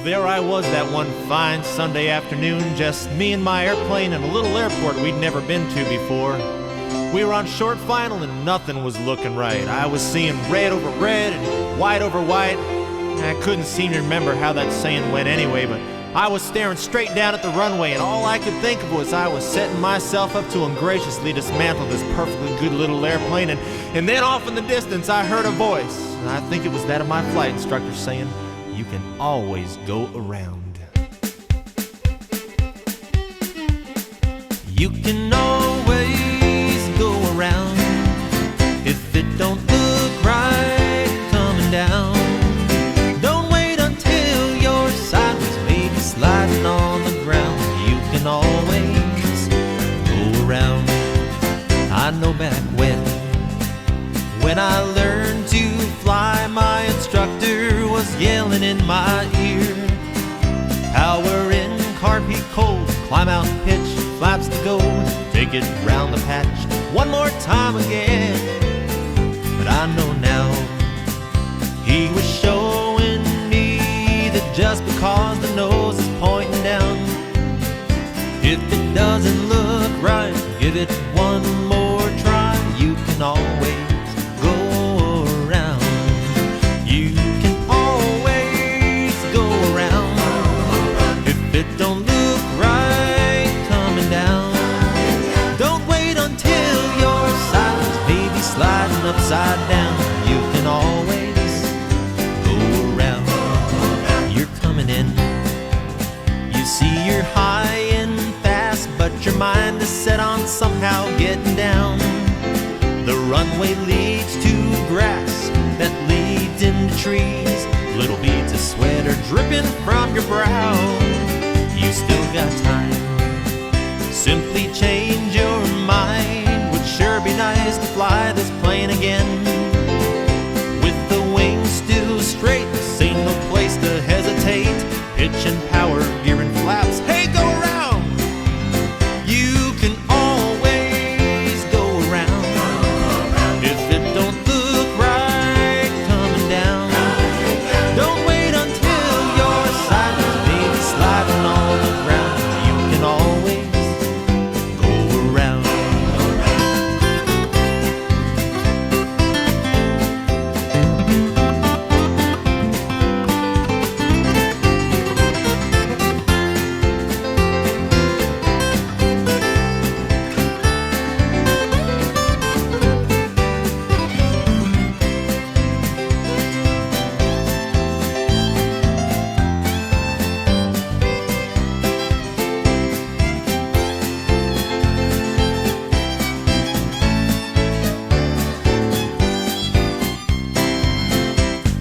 Well, there I was that one fine Sunday afternoon, just me and my airplane in a little airport we'd never been to before. We were on short final and nothing was looking right. I was seeing red over red and white over white. I couldn't seem to remember how that saying went anyway, but I was staring straight down at the runway, and all I could think of was I was setting myself up to ungraciously dismantle this perfectly good little airplane, and then off in the distance I heard a voice. I think it was that of my flight instructor saying, "You can always go around. You can always go around. If it don't look right coming down, don't wait until you're sideways, maybe sliding on the ground. You can always go around." I know back when I learned to fly, my instructor was yelling in my ear, "Power in, carpet cold, climb out, pitch, flaps to go, take it round the patch one more time again." But I know now he was showing me that just because the nose is pointing down, if it doesn't look right, give it one more try. You can always go around. You can always go around. If it don't look right coming down, don't wait until you're sideways, maybe sliding upside down. You can always go around. You're coming in, you see you're high and fast, but your mind is set on somehow getting down. The runway leads to grass that leads into trees. Little beads of sweat are dripping from your brow. You still got time, simply change your mind. Would sure be nice to fly this plane again. With the wings still straight, this ain't no place to hesitate. Pitch and power, gear and flaps, hey, go around. You can always go around. If it don't look right coming down, don't wait until you're sideways, maybe sliding on the ground. You can always go around.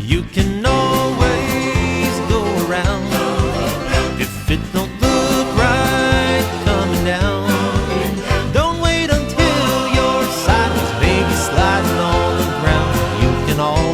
You can always go around. If it don't look right coming down, don't wait until you're sideways, maybe sliding on the ground. You can always